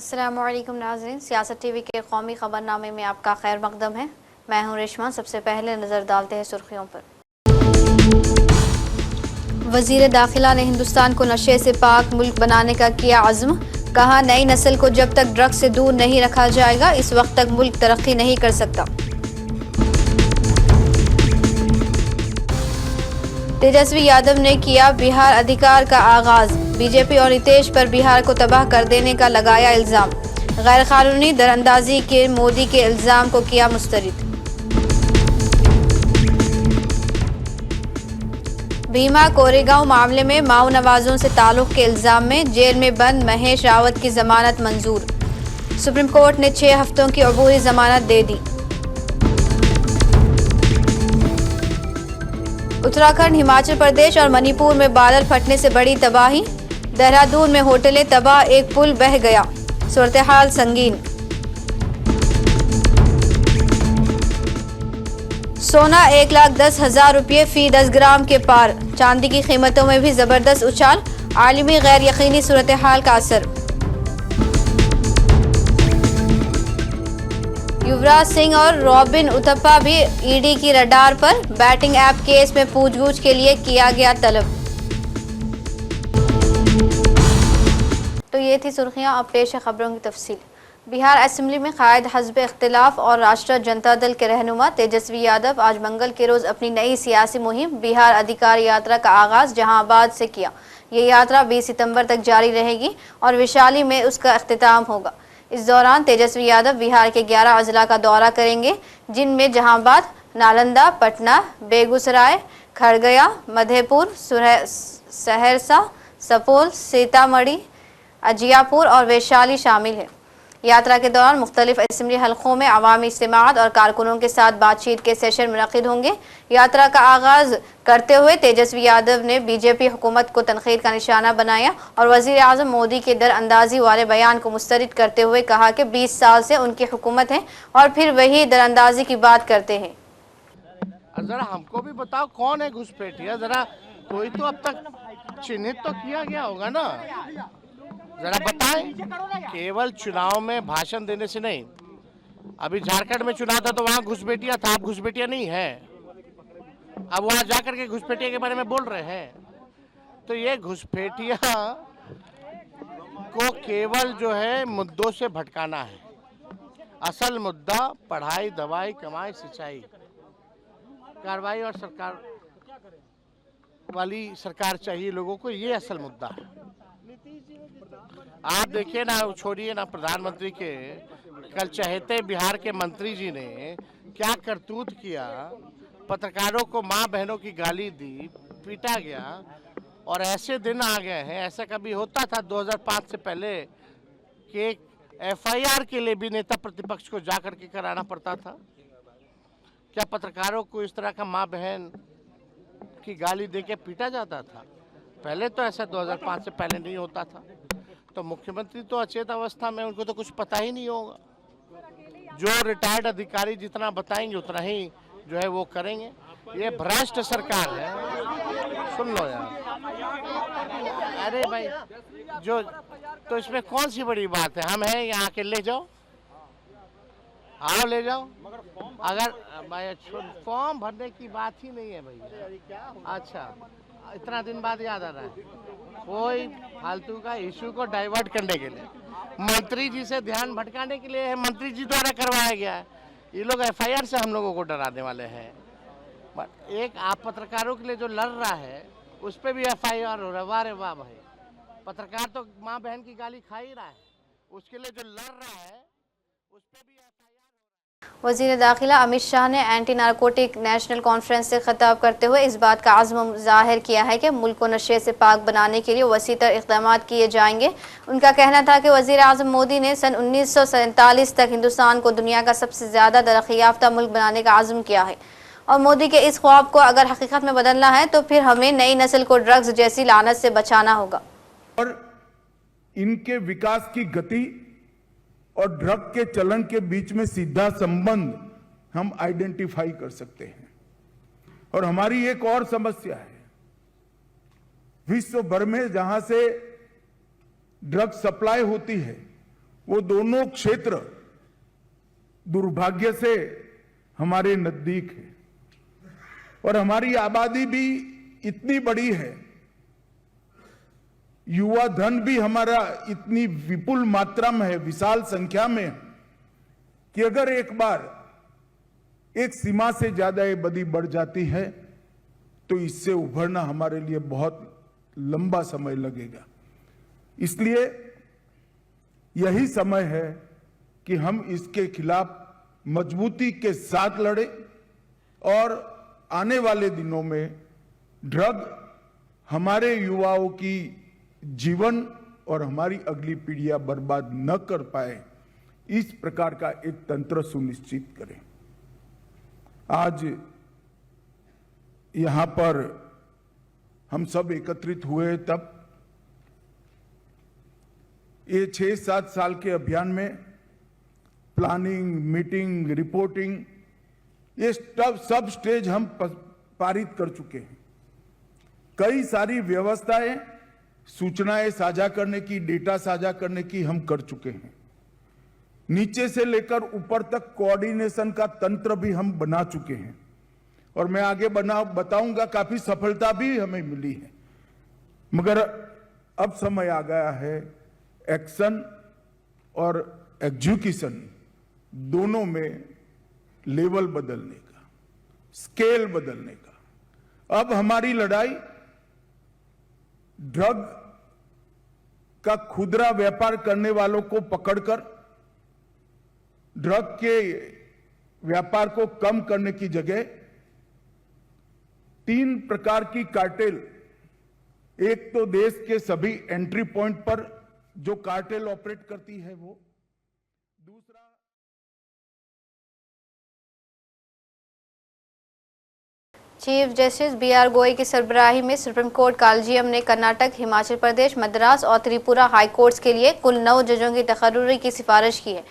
अस्सलामुअलैकुम नाज़रीन, सियासत टीवी के कौमी खबरनामे में आपका खैर मकदम है। मैं हूं रेशमा। सबसे पहले नज़र डालते हैं सुर्खियों पर। वज़ीर दाखिला ने हिंदुस्तान को नशे से पाक मुल्क बनाने का किया अज़्म। कहा, नई नस्ल को जब तक ड्रग्स से दूर नहीं रखा जाएगा इस वक्त तक मुल्क तरक्की नहीं कर सकता। तेजस्वी यादव ने किया बिहार अधिकार का आगाज। बीजेपी और नीतीश पर बिहार को तबाह कर देने का लगाया इल्जाम। गैर कानूनी दरअंदाजी के मोदी के इल्जाम को किया मुस्तरद। भीमा कोरेगांव मामले में माओ नवाजों से ताल्लुक के इल्जाम में जेल में बंद महेश रावत की जमानत मंजूर। सुप्रीम कोर्ट ने 6 हफ्तों की अबूरी जमानत दे दी। उत्तराखंड, हिमाचल प्रदेश और मणिपुर में बादल फटने से बड़ी तबाही। देहरादून में होटलें तबाह, एक पुल बह गया। सूरत-ए-हाल संगीन। सोना 1,10,000 रुपये फी 10 ग्राम के पार। चांदी की कीमतों में भी जबरदस्त उछाल। आलमी गैर यकीनी सूरत-ए-हाल का असर। युवराज सिंह और रॉबिन उथप्पा भी ईडी की रडार पर। बैटिंग ऐप केस में पूछगछ के लिए किया गया तलब। तो ये थी सुर्खियां। अब पेश है खबरों की तफसील। बिहार असेंबली में कायद हज़्ब इख्तिलाफ और राष्ट्रीय जनता दल के रहनुमा तेजस्वी यादव आज मंगल के रोज अपनी नई सियासी मुहिम बिहार अधिकार यात्रा का आगाज जहांआबाद से किया। ये यात्रा 20 सितंबर तक जारी रहेगी और वैशाली में उसका अख्तिताम होगा। इस दौरान तेजस्वी यादव बिहार के 11 अजला का दौरा करेंगे, जिनमें जहांआबाद, नालंदा, पटना, बेगूसराय, खगड़िया, मधेपुर, सहरसा, सुपौल, सीतामढ़ी, अजियापुर और वैशाली शामिल है। यात्रा के दौरान मुख्तलिफ असेंबली हलकों में अवामी इज्तिमाअत और कारकुनों के साथ बातचीत के सेशन मुनक़िद होंगे। यात्रा का आगाज करते हुए तेजस्वी यादव ने बीजेपी हुकूमत को तनकीद का निशाना बनाया और वज़ीर आज़म मोदी के दरअंदाजी वाले बयान को मुस्तरद करते हुए कहा कि 20 साल से उनकी हुकूमत है और फिर वही दरअंदाजी की बात करते हैं। जरा हमको भी बताओ कौन है घुसपैठिया, जरा कोई तो अब तक चिन्हित तो किया गया होगा ना, जरा बताएं। केवल चुनाव में भाषण देने से नहीं। अभी झारखंड में चुनाव था तो वहाँ घुसपैठिया था, अब घुसपैठिया नहीं है। अब वहाँ जाकर के घुसपैठिया के बारे में बोल रहे हैं। तो ये घुसपैठिया को केवल जो है मुद्दों से भटकाना है। असल मुद्दा पढ़ाई, दवाई, कमाई, सिंचाई, कार्रवाई और सरकार वाली सरकार चाहिए लोगों को, ये असल मुद्दा है। आप देखिए ना, छोड़िए ना प्रधानमंत्री के, कल चहेते बिहार के मंत्री जी ने क्या करतूत किया। पत्रकारों को माँ बहनों की गाली दी, पीटा गया। और ऐसे दिन आ गए हैं, ऐसा कभी होता था 2005 से पहले कि एक FIR के लिए भी नेता प्रतिपक्ष को जाकर के कराना पड़ता था? क्या पत्रकारों को इस तरह का माँ बहन की गाली देके पीटा जाता था? पहले तो ऐसा 2005 से पहले नहीं होता था। तो मुख्यमंत्री तो अचेत अवस्था में, उनको तो कुछ पता ही नहीं होगा। जो रिटायर्ड अधिकारी जितना बताएंगे उतना ही जो है वो करेंगे। ये भ्रष्ट सरकार है। सुन लो यार, अरे भाई, जो तो इसमें कौन सी बड़ी बात है? हम हैं यहाँ के, ले जाओ, आओ ले जाओ। अगर फॉर्म भरने की बात ही नहीं है भैया। अच्छा, इतना दिन बाद याद आ रहा है? कोई फालतू का इशू को डाइवर्ट करने के लिए, मंत्री जी से ध्यान भटकाने के लिए है, मंत्री जी द्वारा करवाया गया है। ये लोग FIR से हम लोगों को डराने वाले हैं। एक आप पत्रकारों के लिए जो लड़ रहा है उस पर भी FIR हो रहा है। वाह रे वाह भाई, पत्रकार तो माँ बहन की गाली खा ही रहा है, उसके लिए जो लड़ रहा है उस पर भी वज़ीर दाखिला अमित शाह ने एंटी नारकोटिक नेशनल कॉन्फ्रेंस से खिताब करते हुए इस बात का आज़म जाहिर किया है कि मुल्क को नशे से पाक बनाने के लिए वसीतर इक़दाम किए जाएंगे। उनका कहना था कि वज़ीर आज़म मोदी ने सन 1947 तक हिंदुस्तान को दुनिया का सबसे ज़्यादा तरक्की याफ्ता मुल्क बनाने का आज़म किया है और मोदी के इस ख्वाब को अगर हकीकत में बदलना है तो फिर हमें नई नस्ल को ड्रग्स जैसी लानत से बचाना होगा। और इनके विकास की गति और ड्रग के चलन के बीच में सीधा संबंध हम आइडेंटिफाई कर सकते हैं। और हमारी एक और समस्या है, विश्व भर में जहां से ड्रग सप्लाई होती है वो दोनों क्षेत्र दुर्भाग्य से हमारे नजदीक है और हमारी आबादी भी इतनी बड़ी है, युवा धन भी हमारा इतनी विपुल मात्रा में है, विशाल संख्या में, कि अगर एक बार एक सीमा से ज्यादा ये बदी बढ़ जाती है तो इससे उभरना हमारे लिए बहुत लंबा समय लगेगा। इसलिए यही समय है कि हम इसके खिलाफ मजबूती के साथ लड़े और आने वाले दिनों में ड्रग हमारे युवाओं की जीवन और हमारी अगली पीढ़ियां बर्बाद न कर पाए, इस प्रकार का एक तंत्र सुनिश्चित करें। आज यहां पर हम सब एकत्रित हुए तब ये 6-7 साल के अभियान में प्लानिंग, मीटिंग, रिपोर्टिंग, ये सब स्टेज हम पारित कर चुके हैं। कई सारी व्यवस्थाएं, सूचनाएं साझा करने की, डेटा साझा करने की हम कर चुके हैं। नीचे से लेकर ऊपर तक कोऑर्डिनेशन का तंत्र भी हम बना चुके हैं और मैं आगे बताऊंगा काफी सफलता भी हमें मिली है। मगर अब समय आ गया है एक्शन और एग्जीक्यूशन दोनों में लेवल बदलने का, स्केल बदलने का। अब हमारी लड़ाई ड्रग का खुदरा व्यापार करने वालों को पकड़कर ड्रग के व्यापार को कम करने की जगह 3 प्रकार की कार्टेल, एक तो देश के सभी एंट्री पॉइंट पर जो कार्टेल ऑपरेट करती है वो, दूसरा चीफ जस्टिस BR गोयल की सरबराही में सुप्रीम कोर्ट कॉलेजियम ने कर्नाटक, हिमाचल प्रदेश, मद्रास और त्रिपुरा हाई कोर्ट्स के लिए कुल 9 जजों की तकर्रुरी की सिफारिश की है।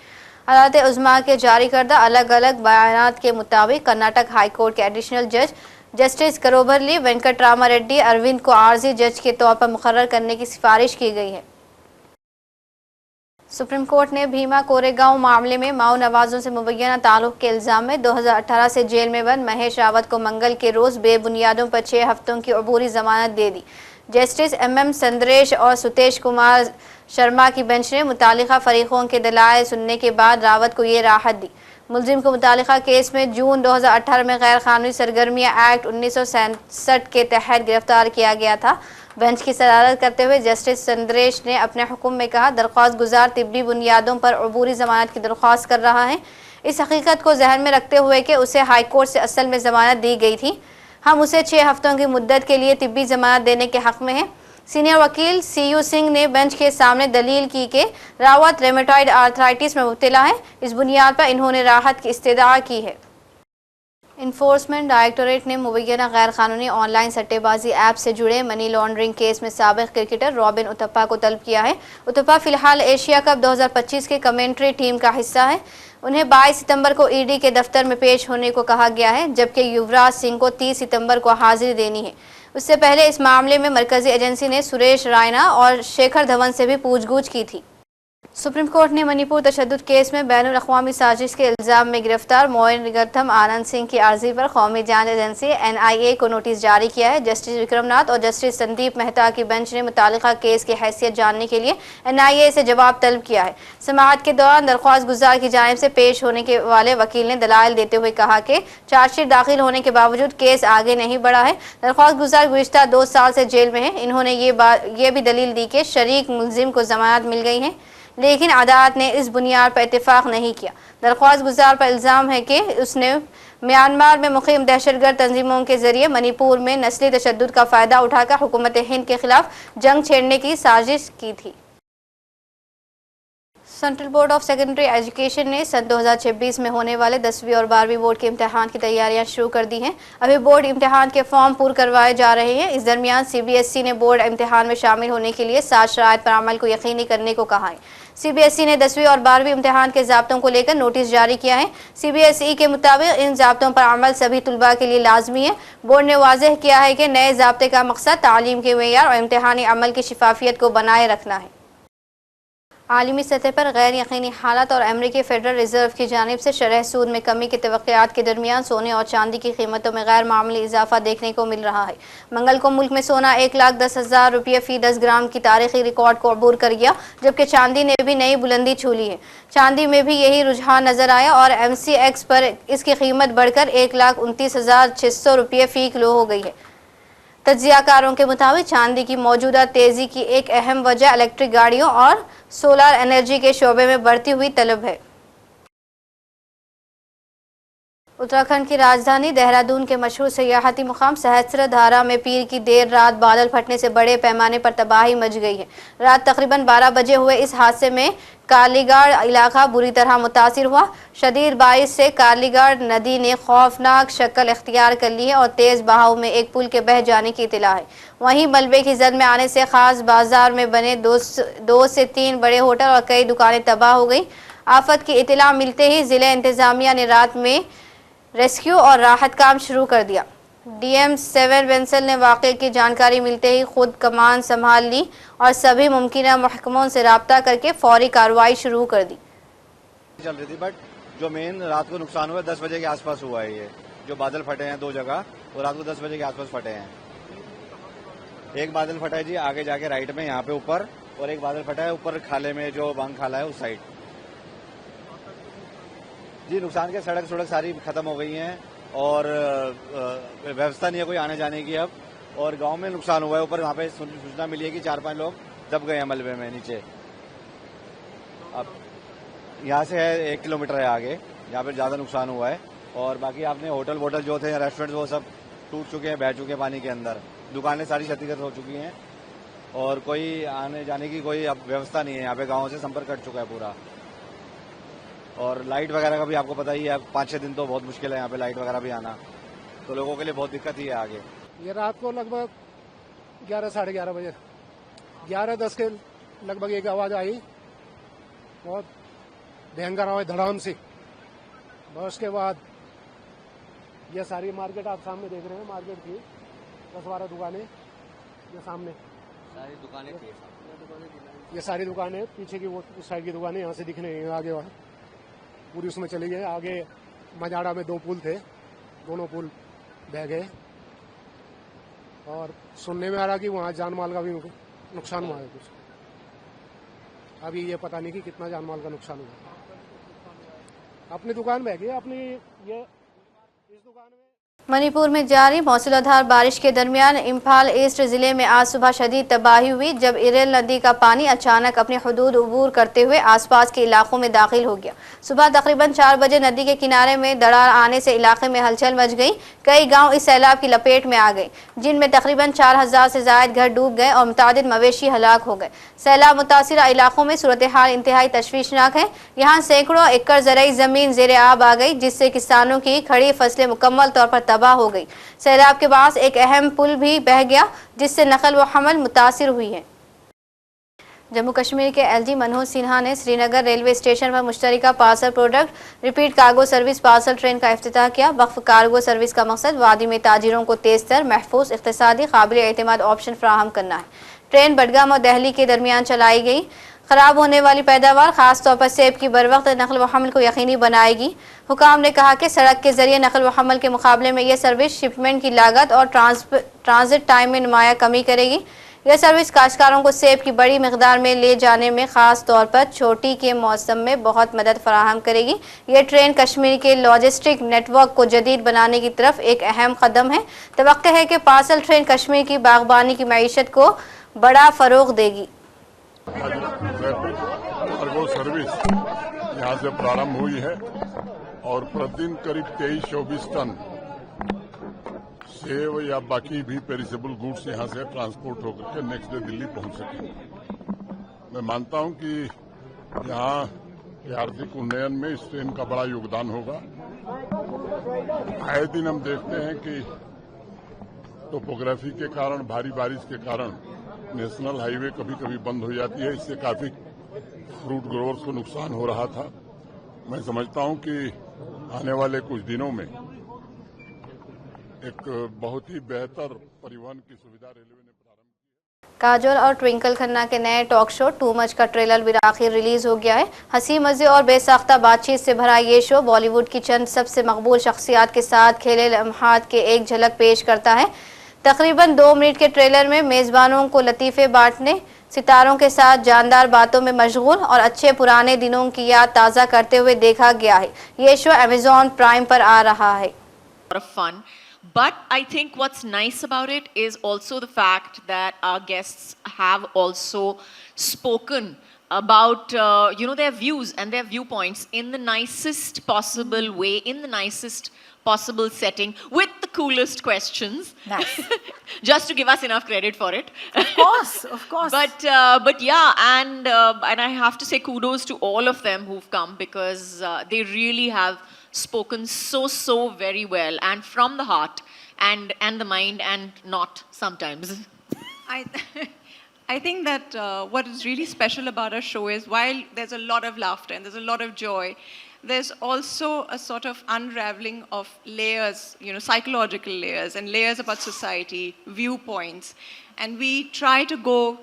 अदालत उज़्मा के जारी करदा अलग अलग बयानात के मुताबिक कर्नाटक हाई कोर्ट के एडिशनल जज जस्टिस करोबरली वेंकटरामा रेड्डी अरविंद को आर्जी जज के तौर पर मुकर्रर करने की सिफारिश की गई है। सुप्रीम कोर्ट ने भीमा कोरेगांव मामले में माओ नवाजों से मुबैना ताल्लुक के इल्जाम में 2018 से जेल में बंद महेश रावत को मंगल के रोज बेबुनियादों पर 6 हफ्तों की अबूरी जमानत दे दी। जस्टिस MM संद्रेश और सुतेश कुमार शर्मा की बेंच ने मुतालिका फरीकों के दलाइल सुनने के बाद रावत को ये राहत दी। मुलजिम को मुतालिका केस में जून 2018 में गैर कानूनी सरगर्मियाँ एक्ट 1967 के तहत गिरफ्तार किया गया था। बेंच की सदारत करते हुए जस्टिस संद्रेश ने अपने हुक्म में कहा, दरख्वास्त गुजार तिब्बी बुनियादों पर अबूरी जमानत की दरख्वास्त कर रहा है। इस हकीकत को जहन में रखते हुए कि उसे हाई कोर्ट से असल में जमानत दी गई थी, हम उसे 6 हफ्तों की मुद्दत के लिए तिब्बी जमानत देने के हक में हैं। सीनियर वकील CU सिंह ने बेंच के सामने दलील की कि रावत रेमेटॉइड आर्थराइटिस में मुब्तला है। इस बुनियाद पर इन्होंने राहत की इस्तेदा की है। इन्फोर्समेंट डायरेक्टोरेट ने मुबैना गैर कानूनी ऑनलाइन सट्टेबाजी ऐप से जुड़े मनी लॉन्ड्रिंग केस में साबिक क्रिकेटर रॉबिन उथप्पा को तलब किया है। उथप्पा फिलहाल एशिया कप 2025 के कमेंट्री टीम का हिस्सा है। उन्हें 22 सितंबर को ED के दफ्तर में पेश होने को कहा गया है, जबकि युवराज सिंह को 30 सितंबर को हाजिरी देनी है। उससे पहले इस मामले में मरकजी एजेंसी ने सुरेश रायना और शेखर धवन से भी पूछगछ की थी। सुप्रीम कोर्ट ने मणिपुर तशद्दुद केस में बैनुल अक़वामी साजिश के इल्ज़ाम में गिरफ्तार मोइनुद्दीन आनंद सिंह की अर्जी पर कौमी जांच एजेंसी NIA को नोटिस जारी किया है। जस्टिस विक्रमनाथ और जस्टिस संदीप मेहता की बेंच ने मुतालिका केस की हैसियत जानने के लिए NIA से जवाब तलब किया है। समाअत के दौरान दरख्वास्त गुजार की जानिब से पेश होने के वाले वकील ने दलाइल देते हुए कहा कि चार्जशीट दाखिल होने के बावजूद केस आगे नहीं बढ़ा है। दरख्वास्त गुजार गुज़िश्ता 2 साल से जेल में है। इन्होंने ये भी दलील दी कि शरीक मुलजिम को जमानत मिल गई है, लेकिन अदालत ने इस बुनियाद पर इत्तेफाक नहीं किया। दरख्वास्त गुजार पर इल्ज़ाम है कि उसने म्यांमार में मुक़ीम दहशतगर्द तंजीमों के जरिए मणिपुर में नस्ली तशद्दुद का फ़ायदा उठाकर हुकूमत हिंद के खिलाफ जंग छेड़ने की साजिश की थी। Central board of secondary education ने सन 2026 में होने वाले 10वीं और 12वीं बोर्ड के इम्तहान की तैयारियां शुरू कर दी हैं। अभी बोर्ड इम्तहान के फॉर्म पूरे करवाए जा रहे हैं। इस दरमियान CBSE ने बोर्ड इम्तहान में शामिल होने के लिए 7 शराइत पर अमल को यकीनी करने को कहा है। CBSE ने 10वीं और 12वीं इम्तहान के ज़ाब्तों को लेकर नोटिस जारी किया है। CBSE के मुताबिक इन ज़ाब्तों पर अमल सभी तुलबा के लिए लाजमी है। बोर्ड ने वाज़ेह किया है कि नए ज़ाब्ते का मकसद तालीम के मेयार और इम्तहानी अमल की शफाफियत को बनाए रखना है। आलमी सतह पर गैर यकीनी हालात और अमरीकी फेडरल रिजर्व की जानिब से शरह सूद में कमी की तवक्कुआत के दरमियान सोने और चांदी की कीमतों में गैर मामूली इजाफा देखने को मिल रहा है। मंगल को मुल्क में सोना 1,10,000 रुपये फी 10 ग्राम की तारीखी रिकॉर्ड को अबूर कर गया, जबकि चांदी ने भी नई बुलंदी छू ली है। चांदी में भी यही रुझान नजर आया और MCX पर इसकी कीमत बढ़कर 1,29,600 रुपये फी किलो हो गई है। तज्जियाकारों के मुताबिक चांदी की मौजूदा तेजी की एक अहम वजह इलेक्ट्रिक गाड़ियों और सोलर एनर्जी के शोबे में बढ़ती हुई तलब है। उत्तराखंड की राजधानी देहरादून के मशहूर सियाहती मुकाम सहस्त्रधारा में पीर की देर रात बादल फटने से बड़े पैमाने पर तबाही मच गई है। रात तकरीबन 12 बजे हुए इस हादसे में कालीगाड़ इलाका बुरी तरह मुतासिर हुआ। शदीद बारिश से कालीगाड़ नदी ने खौफनाक शक्ल इख्तियार कर ली है और तेज बहाव में एक पुल के बह जाने की इतला है। वहीं मलबे की जद में आने से खास बाजार में बने 2 से 3 बड़े होटल और कई दुकानें तबाह हो गई। आफत की इतला मिलते ही जिले इंतजामिया ने रात में रेस्क्यू और राहत काम शुरू कर दिया। DM 7 बेंसल ने वाक़े की जानकारी मिलते ही खुद कमान संभाल ली और सभी मुमकिन महकमों से रब्ता करके फौरी कार्रवाई शुरू कर दी। चल रही थी, बट जो मेन रात को नुकसान हुआ 10 बजे के आसपास हुआ है। ये जो बादल फटे हैं 2 जगह, वो रात को 10 बजे के आसपास फटे हैं। एक बादल फटा है जी आगे जाके राइट में यहाँ पे ऊपर, और एक बादल फटा है ऊपर खाले में, जो बांग खाला है उस साइड। जी नुकसान के सड़क सारी खत्म हो गई हैं और व्यवस्था नहीं है कोई आने जाने की अब। और गांव में नुकसान हुआ है ऊपर, वहाँ पे सूचना मिली है कि 4-5 लोग दब गए हैं मलबे में नीचे। अब यहाँ से है 1 किलोमीटर है आगे, यहाँ पे ज्यादा नुकसान हुआ है। और बाकी आपने होटल वोटल जो थे, रेस्टोरेंट, वो सब टूट चुके हैं, बह चुके हैं पानी के अंदर। दुकानें सारी क्षतिग्रस्त हो चुकी हैं और कोई आने जाने की कोई अब व्यवस्था नहीं है। यहाँ पे गाँव से संपर्क कट चुका है पूरा। और लाइट वगैरह का भी आपको पता ही है, 5-6 दिन तो बहुत मुश्किल है यहाँ पे लाइट वगैरह भी आना, तो लोगों के लिए बहुत दिक्कत ही है आगे। ये रात को लगभग 11 साढ़े 11 बजे 11:10 के लगभग एक आवाज आई, बहुत भयंकर आवाज, धड़ाम सी। और उसके बाद ये सारी मार्केट आप सामने देख रहे हैं, मार्केट की 10-12 दुकानें, ये सामने सारी दुकानें थी, ये सारी दुकानें पीछे की वो उस साइड की दुकानें यहाँ से दिख रही हैं, आगे वहाँ पूरी उसमें चली गई। आगे मजाड़ा में 2 पुल थे, दोनों पुल बह गए। और सुनने में आ रहा कि वहाँ जान माल का भी नुकसान हुआ है कुछ। अभी ये पता नहीं कि कितना जान माल का नुकसान हुआ। अपनी दुकान बह गई, अपनी ये इस दुकान में। मणिपुर में जारी मौसलाधार बारिश के दरमियान इम्फाल ईस्ट जिले में आज सुबह शदीद तबाही हुई, जब इरेल नदी का पानी अचानक अपनी हदूद अबूर करते हुए आसपास के इलाकों में दाखिल हो गया। सुबह तकरीबन 4 बजे नदी के किनारे में दरार आने से इलाके में हलचल मच गई। कई गांव इस सैलाब की लपेट में आ गए, जिनमें तकरीबन 4000 से जायद घर डूब गए और मुतादिद मवेशी हलाक हो गए। सैलाब मुतासिर इलाकों में सूरत हाल इंतहाई तशवीशनाक है। यहाँ सैकड़ों एकड़ ज़राई ज़मीन ज़ेरे आब आ गई, जिससे किसानों की खड़ी फसलें मुकम्मल तौर पर तबाह हो गई। सैलाब के बाद एक अहम पुल भी बह गया, जिससे नकल व हमल मुतासिर हुई है। जम्मू कश्मीर के LG मनोज सिन्हा ने श्रीनगर रेलवे स्टेशन पर मुश्तरका parcel product repeat cargo service parcel train का इफ्तिताह किया। वक्फ कार्गो सर्विस का मकसद वादी में ताजिरों को तेज तर, महफूज, इख्तिसादी, काबिल एतमाद ऑप्शन फराहम करना है। ट्रेन बडगाम और दहली के दरमियान चलाई गई। खराब होने वाली पैदावार, खासतौर पर सेब की बरवक्त नकल व हमल को यकीनी बनाएगी। हुकाम ने कहा कि सड़क के जरिए नकल व हमल के मुकाबले में यह सर्विस शिपमेंट की लागत और ट्रांजिट टाइम में नुमाया कमी करेगी। यह सर्विस काश्तकारों को सेब की बड़ी मकदार में ले जाने में, खास तौर पर छोटी के मौसम में बहुत मदद फराहम करेगी। यह ट्रेन कश्मीर के लॉजिस्टिक नेटवर्क को जदीद बनाने की तरफ एक अहम कदम है। तवक्को है कि पार्सल ट्रेन कश्मीर की बागबानी की मईशत को बड़ा फरोग देगी। कार्गो सर्विस यहाँ से प्रारंभ हुई है और प्रतिदिन करीब 23-24 टन सेब या बाकी भी पेरिसेबल गुड्स यहाँ से ट्रांसपोर्ट होकर के नेक्स्ट डे दिल्ली पहुँच सकेंगे। मैं मानता हूँ कि यहाँ के आर्थिक उन्नयन में इस ट्रेन का बड़ा योगदान होगा। आए दिन हम देखते हैं कि टोपोग्राफी के कारण, भारी बारिश के कारण नेशनल हाईवे कभी कभी बंद हो जाती है। इससे काफी फ्रूट ग्रोवर्स को नुकसान हो रहा था। मैं समझता हूं कि आने वाले कुछ दिनों में एक बहुत ही बेहतर परिवहन की सुविधा रेलवे ने प्रारंभ की है। काजोल और ट्विंकल खन्ना के नए टॉक शो टू मच का ट्रेलर भी आखिर रिलीज हो गया है। हंसी मजे और बेसाख्ता बातचीत से भरा ये शो बॉलीवुड की चंद सबसे मकबूल शख्सियात के साथ खेले लम्हात के एक झलक पेश करता है। तकरीबन 2 मिनट के ट्रेलर में मेज़बानों को लतीफ़े बांटने, सितारों के साथ जानदार बातों में मशगूल और अच्छे पुराने दिनों की याद ताज़ा करते हुए देखा गया है। ये शो अमेज़ॉन प्राइम पर आ रहा है। Of fun. But I think what's nice about it is also the fact that our guests have also spoken about their views and their viewpoints in the nicest possible way, in the nicest possible setting, with the coolest questions. Nice. Just to give us enough credit for it. Of course, of course. But yeah, and I have to say kudos to all of them who've come, because they really have spoken so very well and from the heart and the mind, and not sometimes. I think that what is really special about our show is, while there's a lot of laughter and there's a lot of joy, there's also a sort of unraveling of layers, psychological layers and layers about society, viewpoints. And we try to go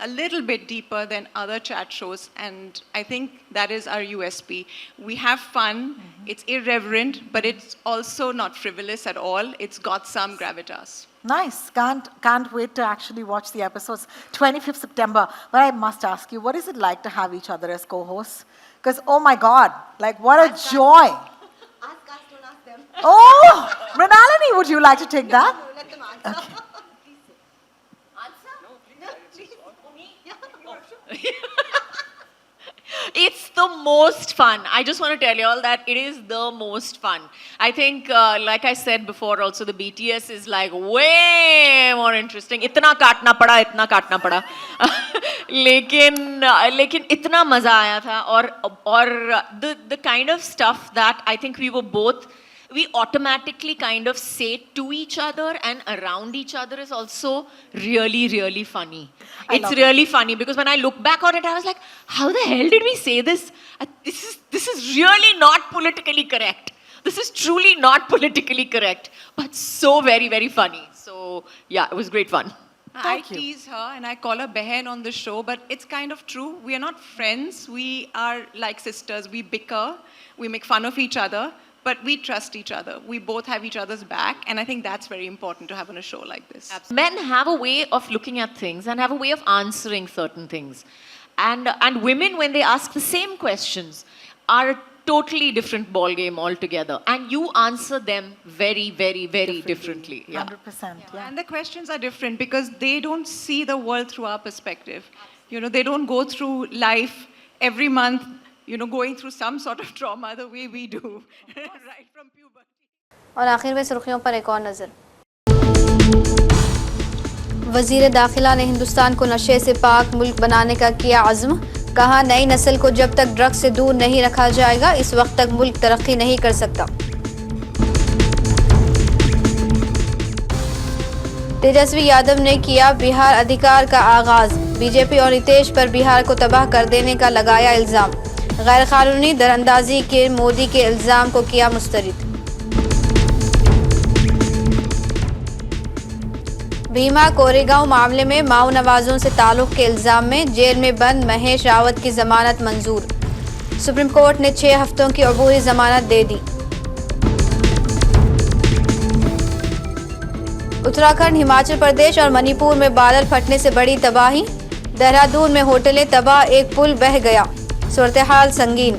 a little bit deeper than other chat shows, and I think that is our USP. We have fun, it's irreverent, but it's also not frivolous at all. It's got some gravitas. Nice. Can't wait to actually watch the episodes. 25th September. But I must ask you, what is it like to have each other as co-hosts? Because, oh my God, like what a joy. Ask us, don't ask them. Oh, Mrinalini, would you like to take that? No, let them answer. Okay. It's the most fun. I just want to tell you all that it is the most fun. I think, like I said before also, the BTS is like way more interesting. इतना काटना पड़ा लेकिन इतना मजा आया था, और the kind of stuff that I think we automatically kind of say to each other and around each other is also really funny. It's really funny, because when I look back on it, I was like, how the hell did we say this? This is really not politically correct. This is truly not politically correct, but so very funny. So yeah, it was great fun. I tease her and I call her Behen on the show, but it's kind of true. We are not friends. We are like sisters. We bicker. We make fun of each other. But we trust each other. We both have each other's back, and I think that's very important to have on a show like this. Men have a way of looking at things and have a way of answering certain things. And women, when they ask the same questions, are a totally different ballgame altogether. And you answer them very differently. Yeah. 100%. Yeah. And the questions are different because they don't see the world through our perspective. They don't go through life every month, going through some sort of trauma the way we do, right from puberty. और आखिर में सुर्खियों पर एक और नज़र। वज़ीर दाखिला ने हिंदुस्तान को नशे से पाक मुल्क बनाने का किया अज़्म। कहा, नई नस्ल को जब तक ड्रग्स से दूर नहीं रखा जाएगा, इस वक्त तक मुल्क तरक्की नहीं कर सकता। तेजस्वी यादव ने किया बिहार अधिकार का आगाज। बीजेपी और नितीश पर बिहार को तबाह कर देने का लगाया इल्ज़ाम। गैर कानूनी दरअंदाजी के मोदी के इल्ज़ाम को किया मुस्तरद। भीमा कोरेगांव मामले में माओ नवाजों से ताल्लुक के इल्ज़ाम में जेल में बंद महेश रावत की जमानत मंजूर। सुप्रीम कोर्ट ने 6 हफ्तों की अबूरी जमानत दे दी। उत्तराखंड, हिमाचल प्रदेश और मणिपुर में बादल फटने से बड़ी तबाही। देहरादून में होटलें तबाह, एक पुल बह गया। सूरत-ए-हाल संगीन।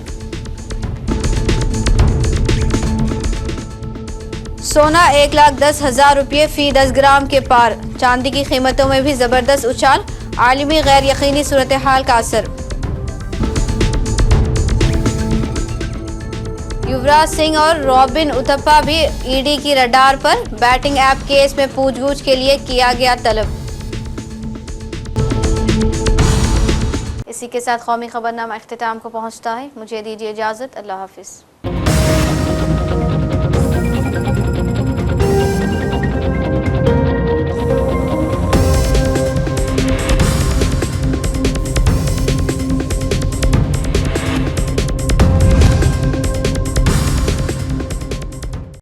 सोना 1,10,000 रुपये फी 10 ग्राम के पार। चांदी की कीमतों में भी जबरदस्त उछाल। आलमी गैर यकीनी सूरत-ए-हाल का असर। युवराज सिंह और रॉबिन उथप्पा भी ईडी की रडार पर। बैटिंग ऐप केस में पूछगछ के लिए किया गया तलब। इसी के साथ कौमी खबरनामा इख्तिताम को पहुंचता है। मुझे दीजिए इजाजत। अल्लाह हाफिज।